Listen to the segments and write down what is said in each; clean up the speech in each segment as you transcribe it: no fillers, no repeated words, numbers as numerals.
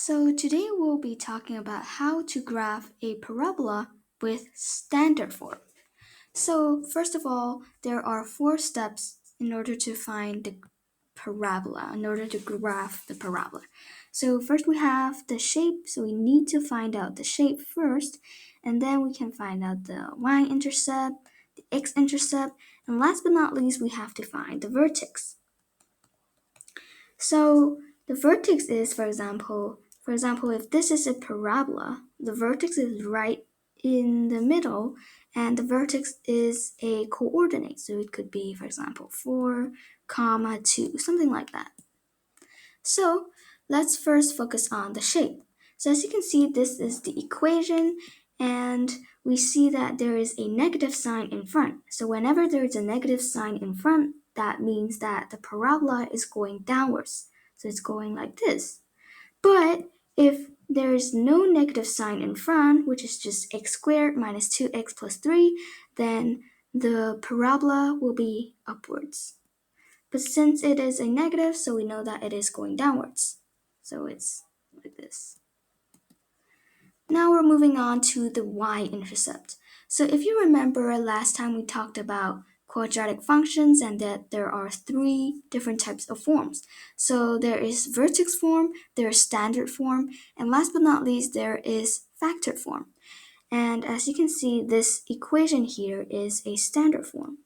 So today we'll be talking about how to graph a parabola with standard form. So first of all, there are four steps in order to find the parabola, in order to graph the parabola. So first we have the shape, so we need to find out the shape first, and then we can find out the y-intercept, the x-intercept, and last but not least, we have to find the vertex. So the vertex is, for example, if this is a parabola, the vertex is right in the middle, and the vertex is a coordinate. So it could be, for example, 4, comma 2, something like that. So let's first focus on the shape. So as you can see, this is the equation, and we see that there is a negative sign in front. So whenever there is a negative sign in front, that means that the parabola is going downwards. So it's going like this. But if there is no negative sign in front, which is just x squared minus 2x plus 3, then the parabola will be upwards. But since it is a negative, so we know that it is going downwards. So it's like this. Now we're moving on to the y-intercept. So if you remember last time we talked about quadratic functions and that there are three different types of forms. So there is vertex form, there is standard form, and last but not least, there is factored form. And as you can see, this equation here is a standard form.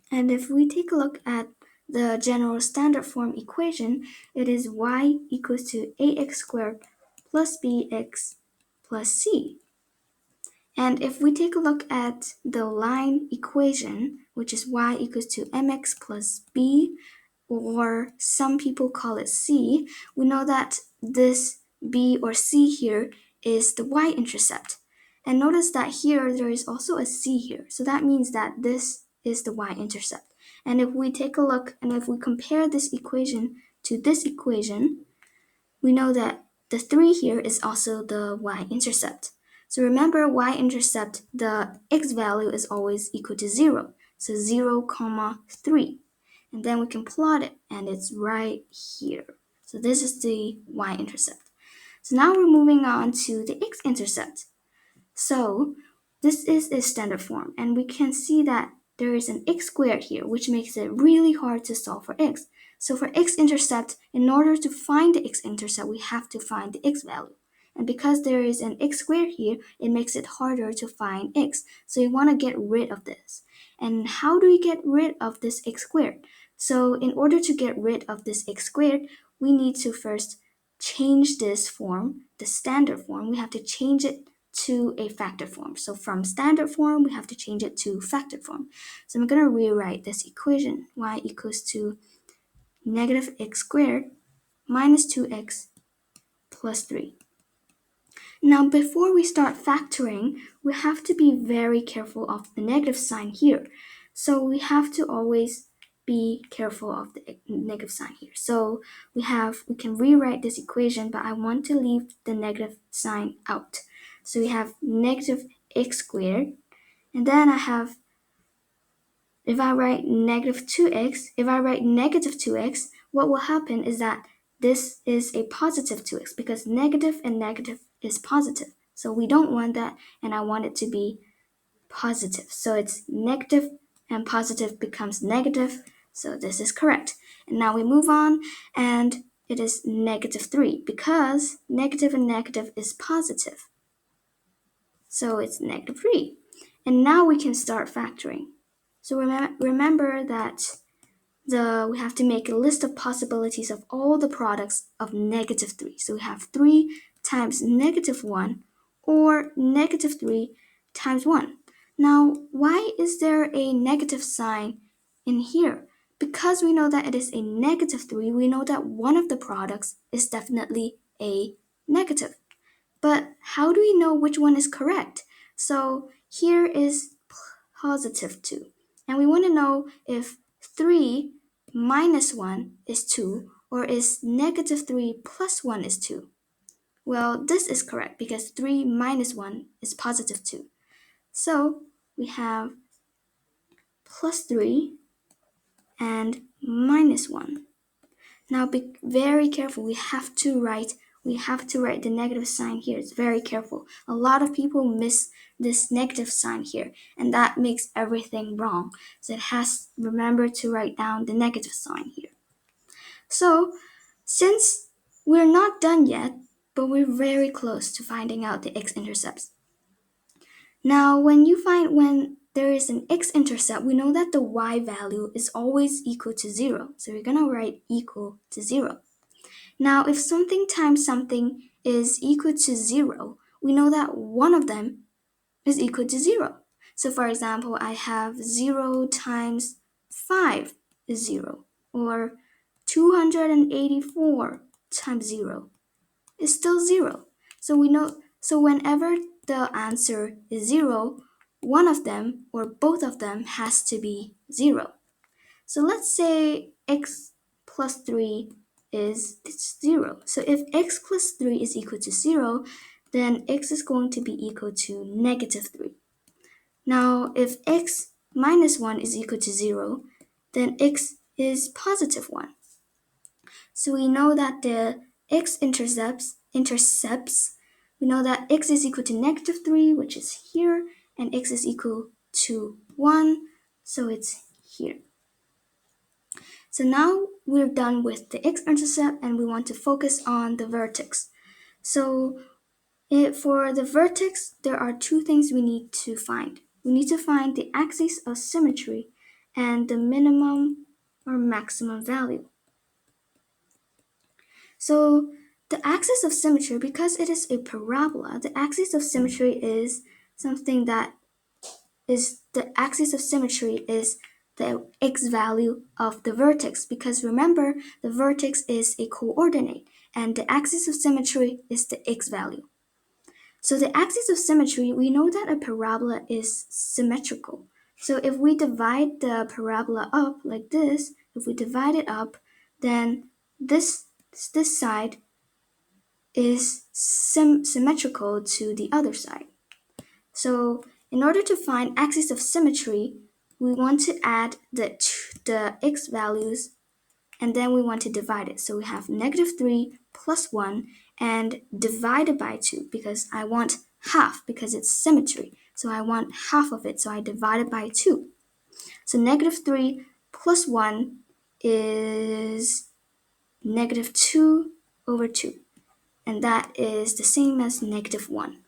And if we take a look at the general standard form equation, it is y equals to ax squared plus bx plus c. And if we take a look at the line equation, which is y equals to mx plus b, or some people call it c, we know that this b or c here is the y-intercept. And notice that here there is also a c here. So that means that this is the y-intercept. And if we take a look and if we compare this equation to this equation, we know that the 3 here is also the y-intercept. So remember, y-intercept, the x value is always equal to 0. So 0, comma 3. And then we can plot it, and it's right here. So this is the y-intercept. So now we're moving on to the x-intercept. So this is a standard form, and we can see that there is an x squared here, which makes it really hard to solve for x. So for x-intercept, in order to find the x-intercept, we have to find the x value. And because there is an x squared here, it makes it harder to find x. So you want to get rid of this. And how do we get rid of this x squared? So in order to get rid of this x squared, we need to first change this form, the standard form. We have to change it to a factored form. So from standard form, we have to change it to factored form. So I'm going to rewrite this equation. Y equals to negative x squared minus 2x plus 3. Now, before we start factoring, we have to be very careful of the negative sign here. So we have to always be careful of the negative sign here. So we can rewrite this equation, but I want to leave the negative sign out. So we have negative x squared, and then if I write negative 2x, what will happen is that this is a positive 2x because negative and negative is positive. So we don't want that, and I want it to be positive. So it's negative and positive becomes negative. So this is correct. And now we move on, and it is negative 3 because negative and negative is positive. So it's negative 3. And now we can start factoring. So remember that we have to make a list of possibilities of all the products of negative 3. So we have 3 times negative 1 or negative 3 times 1. Now, why is there a negative sign in here? Because we know that it is a negative 3, we know that one of the products is definitely a negative. But how do we know which one is correct? So here is positive 2. And we want to know if 3 minus 1 is 2 or is negative 3 plus 1 is 2. Well, this is correct because 3 minus 1 is positive 2. So we have plus 3 and minus 1. Now be very careful. We we have to write the negative sign here. It's very careful. A lot of people miss this negative sign here, and that makes everything wrong. So it has, remember to write down the negative sign here. So since we're not done yet, but we're very close to finding out the x-intercepts. Now, when there is an x-intercept, we know that the y value is always equal to 0. So we're going to write equal to 0. Now, if something times something is equal to 0, we know that one of them is equal to 0. So for example, I have 0 times 5 is 0, or 284 times 0 is still 0. So we know, so whenever the answer is 0, one of them or both of them has to be 0. So let's say x plus 3 is 0. So if x plus 3 is equal to 0, then x is going to be equal to negative 3. Now, if x minus 1 is equal to 0, then x is positive 1. So we know that the x-intercepts, we know that x is equal to negative 3, which is here, and x is equal to 1, so it's here. So now we're done with the x-intercept and we want to focus on the vertex. So for the vertex, there are two things we need to find. We need to find the axis of symmetry and the minimum or maximum value. So the axis of symmetry, because it is a parabola, the axis of symmetry is something that is the axis of symmetry is the x value of the vertex, because remember the vertex is a coordinate and the axis of symmetry is the x value. So the axis of symmetry, we know that a parabola is symmetrical. So if we divide the parabola up like this, if we divide it up, then this side is symmetrical to the other side. So in order to find axis of symmetry, we want to add the x values and then we want to divide it. So we have negative 3 plus 1 and divided by 2 because I want half because it's symmetry. So I want half of it, so I divide it by 2. So negative 3 plus 1 is negative 2 over 2. And that is the same as negative 1.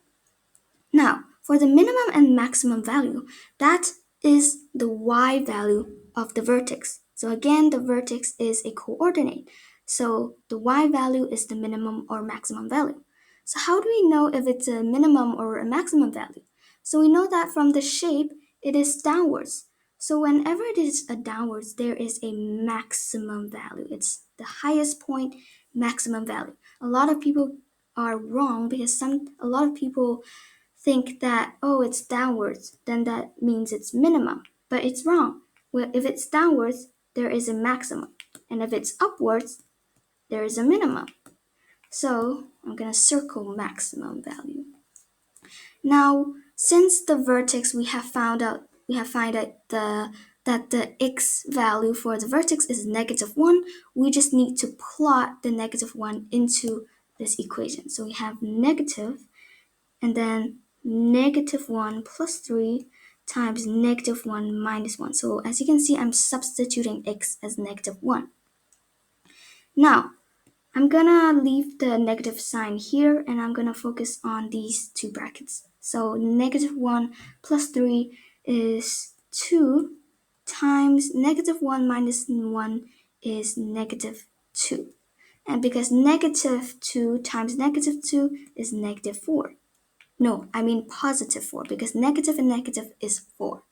Now, for the minimum and maximum value, that is the y value of the vertex. So again, the vertex is a coordinate. So the y value is the minimum or maximum value. So how do we know if it's a minimum or a maximum value? So we know that from the shape, it is downwards. So whenever it is a downwards, there is a maximum value. It's the highest point maximum value. A lot of people are wrong because a lot of people think that, oh, it's downwards, then that means it's minimum. But it's wrong. Well, if it's downwards, there is a maximum. And if it's upwards, there is a minimum. So I'm going to circle maximum value. Now, since the vertex we have found out that the x value for the vertex is negative 1, we just need to plot the negative 1 into this equation. So we have negative and then negative 1 plus 3 times negative 1 minus 1. So as you can see, I'm substituting x as negative 1. Now, I'm gonna leave the negative sign here and I'm gonna focus on these two brackets. So negative 1 plus 3 is 2 times negative 1 minus 1 is negative 2. And because negative 2 times negative 2 is negative 4. No, I mean positive 4 because negative and negative is 4.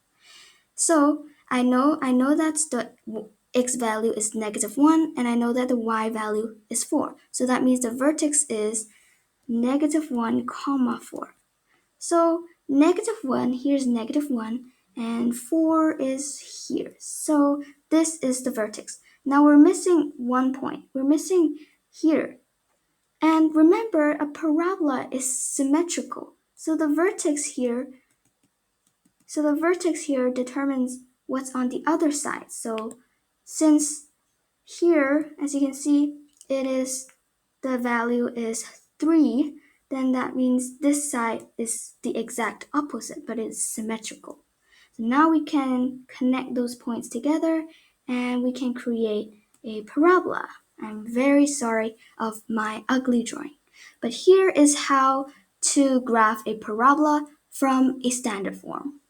So I know that the x value is negative 1 and I know that the y value is 4. So that means the vertex is negative 1 comma 4. So negative 1, here's negative 1 and 4 is here. So this is the vertex. Now we're missing one point. We're missing here. And remember, a parabola is symmetrical. So the vertex here determines what's on the other side. So since here, as you can see, it is the value is 3, then that means this side is the exact opposite, but it's symmetrical. So now we can connect those points together and we can create a parabola. I'm very sorry of my ugly drawing, but here is how to graph a parabola from a standard form.